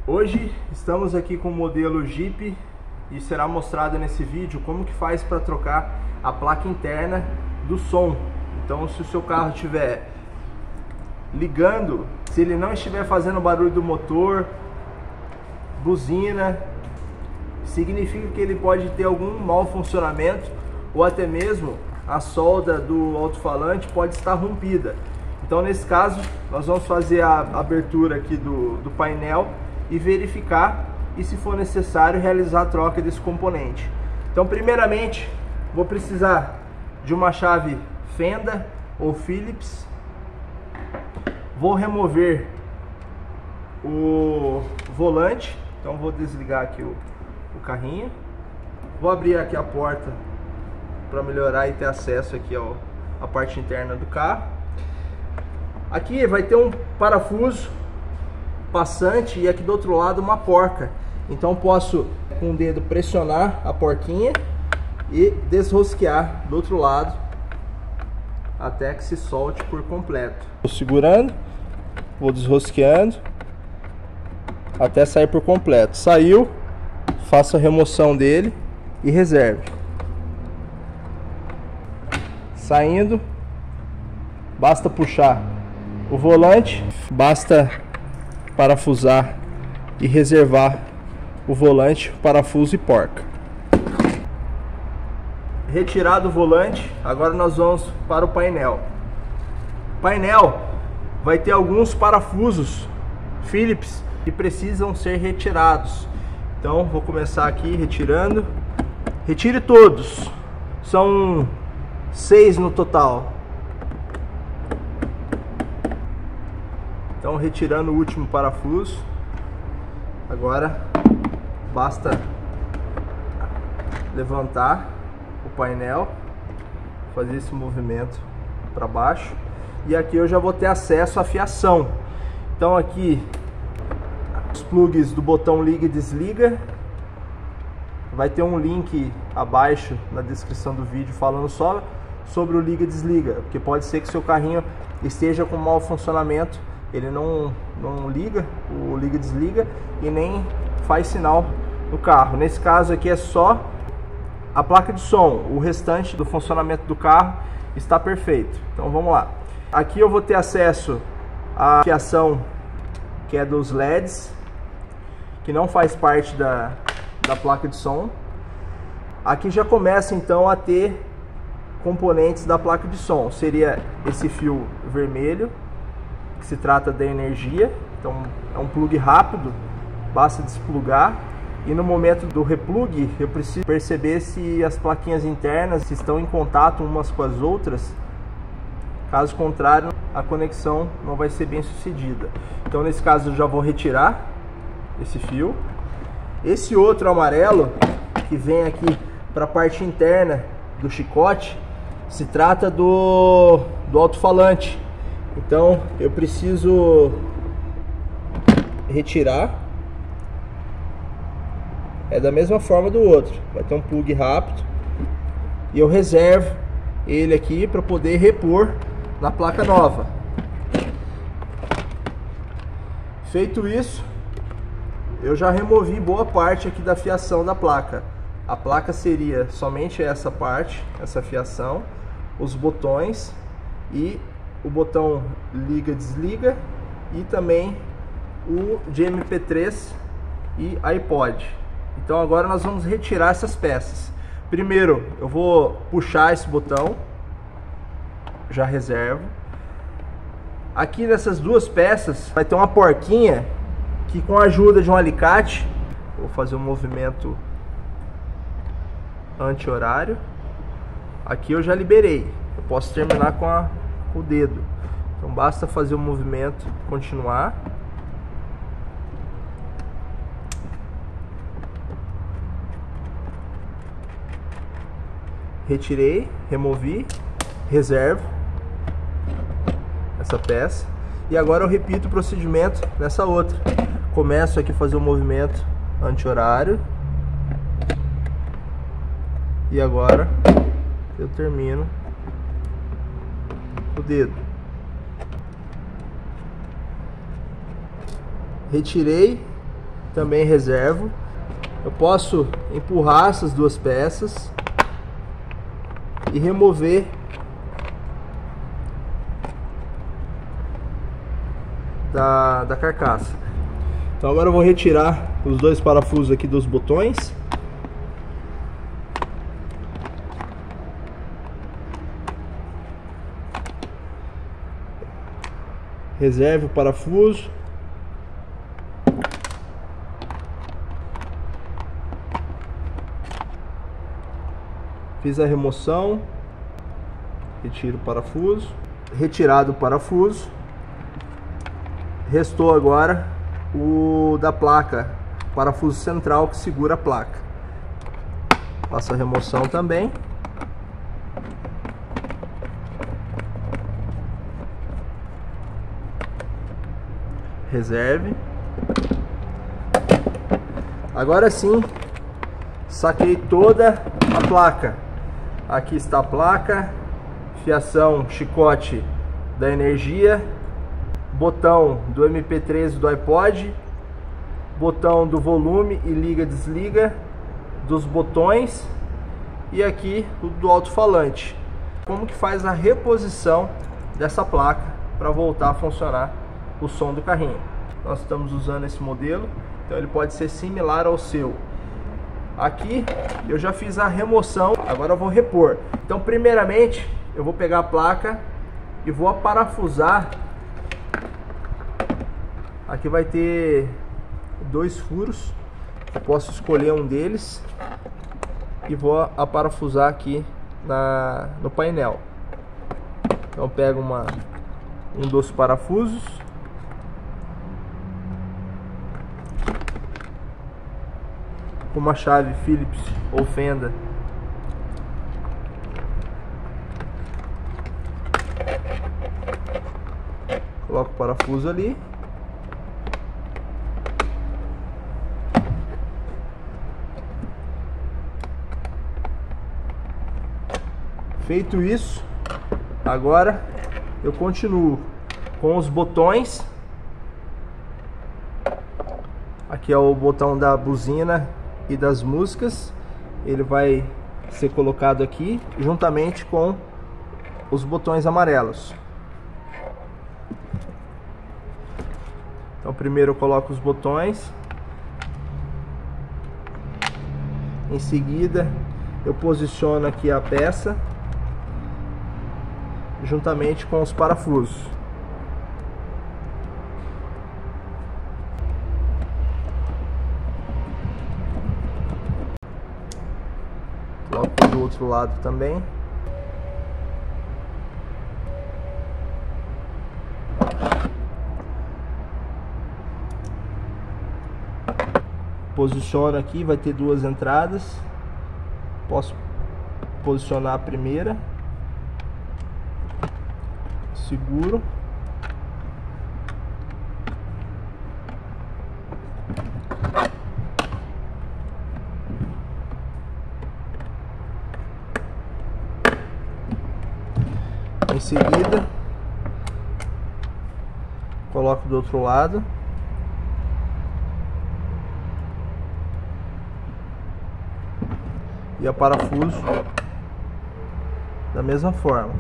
Hoje estamos aqui com o modelo Jeep e será mostrado nesse vídeo como que faz para trocar a placa interna do som. Então, se o seu carro estiver ligando, se ele não estiver fazendo barulho do motor, buzina, significa que ele pode ter algum mau funcionamento ou até mesmo a solda do alto-falante pode estar rompida. Então, nesse caso, nós vamos fazer a abertura aqui do painel e verificar, e se for necessário, realizar a troca desse componente. Então, primeiramente, vou precisar de uma chave Fenda ou Phillips. Vou remover o volante, então vou desligar aqui o carrinho. Vou abrir aqui a porta para melhorar e ter acesso aqui à parte interna do carro. Aqui vai ter um parafuso passante e aqui do outro lado uma porca. Então posso com o dedo pressionar a porquinha e desrosquear do outro lado até que se solte por completo. Vou segurando, vou desrosqueando até sair por completo. Saiu, faço a remoção dele e reserve. Saindo, basta puxar o volante, basta parafusar e reservar o volante, parafuso e porca. Retirado o volante, agora nós vamos para o painel. O painel vai ter alguns parafusos Phillips que precisam ser retirados. Então vou começar aqui retirando. Retire todos, são 6 no total. Então, retirando o último parafuso, agora basta levantar o painel, fazer esse movimento para baixo, e aqui eu já vou ter acesso à fiação. Então aqui os plugs do botão liga e desliga, vai ter um link abaixo na descrição do vídeo falando só sobre o liga e desliga, porque pode ser que seu carrinho esteja com mau funcionamento, ele não liga, o liga e desliga, e nem faz sinal no carro. Nesse caso aqui é só a placa de som, o restante do funcionamento do carro está perfeito. Então vamos lá. Aqui eu vou ter acesso à fiação que é dos LEDs, que não faz parte da placa de som. Aqui já começa então a ter componentes da placa de som, seria esse fio vermelho, que se trata da energia. Então é um plug rápido, basta desplugar, e no momento do replug eu preciso perceber se as plaquinhas internas estão em contato umas com as outras. Caso contrário, a conexão não vai ser bem sucedida. Então nesse caso eu já vou retirar esse fio. Esse outro amarelo que vem aqui para a parte interna do chicote se trata do alto-falante. Então eu preciso retirar. É da mesma forma do outro, vai ter um plug rápido e eu reservo ele aqui para poder repor na placa nova. Feito isso, eu já removi boa parte aqui da fiação da placa. A placa seria somente essa parte, essa fiação, os botões e o botão liga desliga, e também o de MP3 e iPod. Então agora nós vamos retirar essas peças. Primeiro eu vou puxar esse botão, já reservo. Aqui nessas duas peças vai ter uma porquinha que, com a ajuda de um alicate, vou fazer um movimento anti-horário. Aqui eu já liberei, eu posso terminar com o dedo. Então basta fazer o movimento, continuar. Retirei, removi, reservo essa peça. E agora eu repito o procedimento nessa outra. Começo aqui a fazer o movimento anti-horário. E agora eu termino o dedo. Retirei, também reservo. Eu posso empurrar essas duas peças e remover da carcaça. Então agora eu vou retirar os dois parafusos aqui dos botões. Reserve o parafuso. Fiz a remoção. Retiro o parafuso. Retirado o parafuso. Restou agora o da placa, parafuso central que segura a placa. Faço a remoção também. Reserve. Agora sim, saquei toda a placa. Aqui está a placa, fiação, chicote da energia, botão do MP3 do iPod, botão do volume e liga desliga dos botões e aqui o do alto-falante. Como que faz a reposição dessa placa para voltar a funcionar o som do carrinho? Nós estamos usando esse modelo, então ele pode ser similar ao seu. Aqui eu já fiz a remoção, agora eu vou repor. Então primeiramente eu vou pegar a placa e vou aparafusar. Aqui vai ter dois furos, eu posso escolher um deles e vou aparafusar aqui no painel. Então eu pego um dos parafusos, com uma chave Phillips ou fenda, coloco o parafuso ali, feito isso, agora eu continuo com os botões. Aqui é o botão da buzina e das músicas, ele vai ser colocado aqui juntamente com os botões amarelos. Então primeiro eu coloco os botões, em seguida eu posiciono aqui a peça juntamente com os parafusos. Coloco do outro lado também. Posiciono aqui, vai ter duas entradas. Posso posicionar a primeira. Seguro. Em seguida, coloco do outro lado. E a parafuso da mesma forma.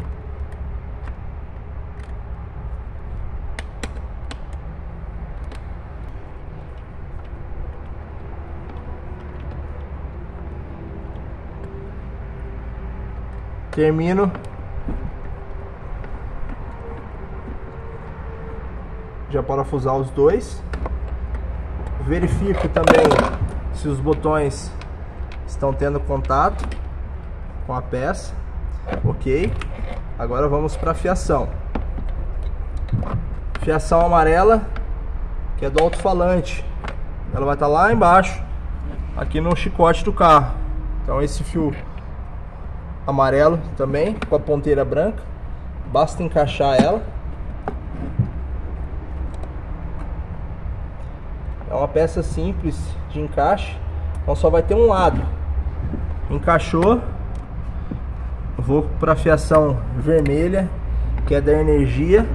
Termino de parafusar os dois. Verifico também se os botões estão tendo contato com a peça. Ok. Agora vamos para a fiação. Fiação amarela, que é do alto-falante. Ela vai estar lá embaixo, aqui no chicote do carro. Então esse fio amarelo também, com a ponteira branca. Basta encaixar ela. É uma peça simples de encaixe, então só vai ter um lado. Encaixou, vou para a fiação vermelha, que é da energia.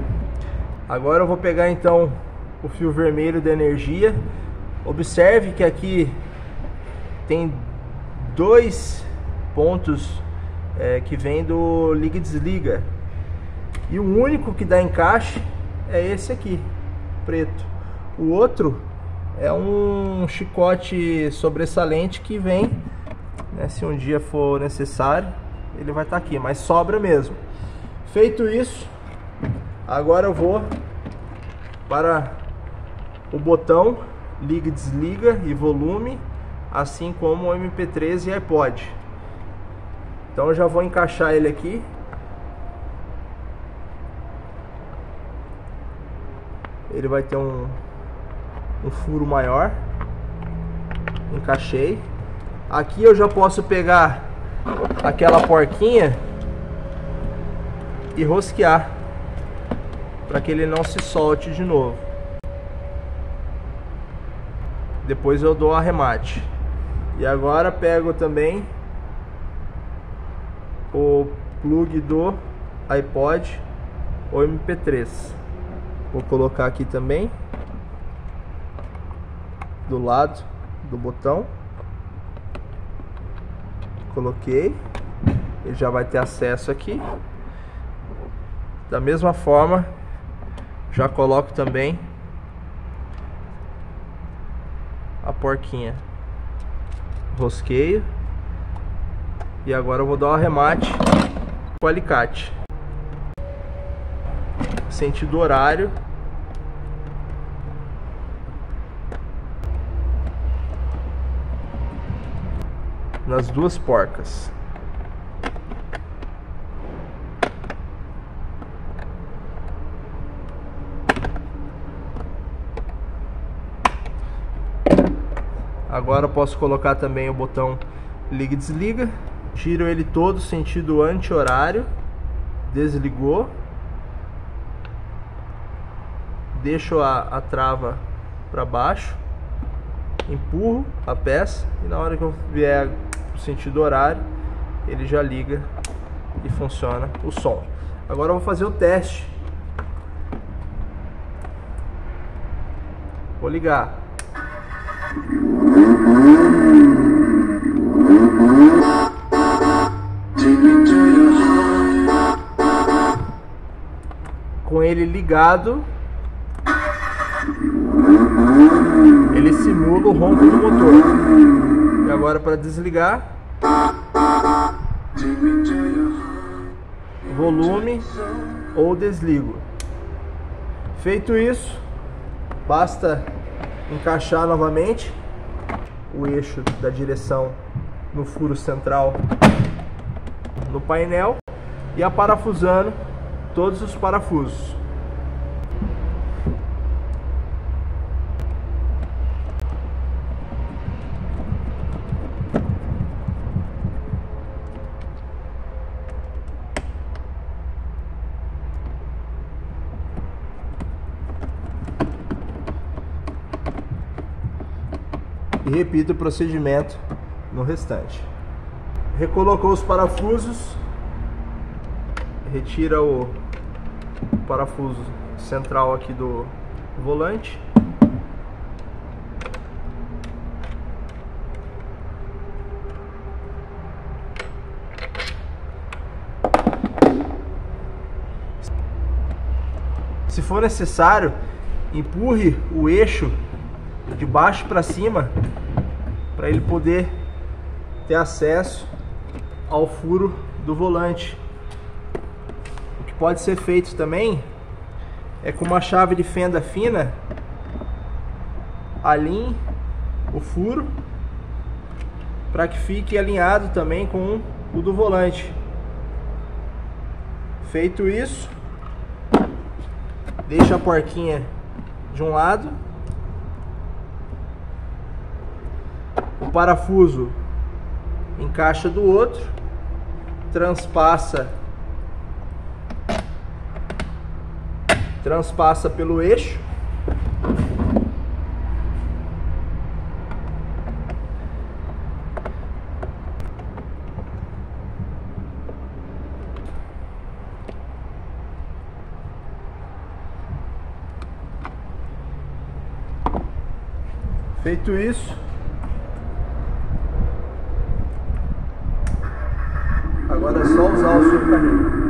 Agora eu vou pegar então o fio vermelho da energia Observe que aqui tem dois pontos que vem do liga e desliga, e o único que dá encaixe é esse aqui, preto. O outro é um chicote sobressalente que vem, né, se um dia for necessário, ele vai estar aqui, mas sobra mesmo. Feito isso, agora eu vou para o botão liga e desliga e volume, assim como o MP3 e iPod. Então eu já vou encaixar ele aqui. Ele vai ter um furo maior. Encaixei. Aqui eu já posso pegar aquela porquinha e rosquear, para que ele não se solte de novo. Depois eu dou arremate. E agora pego também o plug do iPod ou MP3. Vou colocar aqui também do lado do botão. Coloquei. Ele já vai ter acesso aqui. Da mesma forma, já coloco também a porquinha. Rosqueio. E agora eu vou dar um arremate com o alicate. Sentido horário. Nas duas porcas. Agora eu posso colocar também o botão liga e desliga. Tiro ele todo sentido anti-horário. Desligou. Deixo a trava para baixo. Empurro a peça. E na hora que eu vier pro sentido horário, ele já liga e funciona o som. Agora eu vou fazer o teste. Vou ligar. Com ele ligado, ele simula o ronco do motor. E agora para desligar, volume ou desligo. Feito isso, basta encaixar novamente o eixo da direção no furo central no painel e aparafusando todos os parafusos. E repito o procedimento no restante. Recolocou os parafusos, retira o parafuso central aqui do volante. Se for necessário, empurre o eixo de baixo para cima para ele poder ter acesso ao furo do volante. O que pode ser feito também é com uma chave de fenda fina, alinhe o furo para que fique alinhado também com o do volante. Feito isso, deixa a porquinha de um lado, o parafuso encaixa do outro, transpassa pelo eixo, Feito isso, agora é só usar o seu carrinho.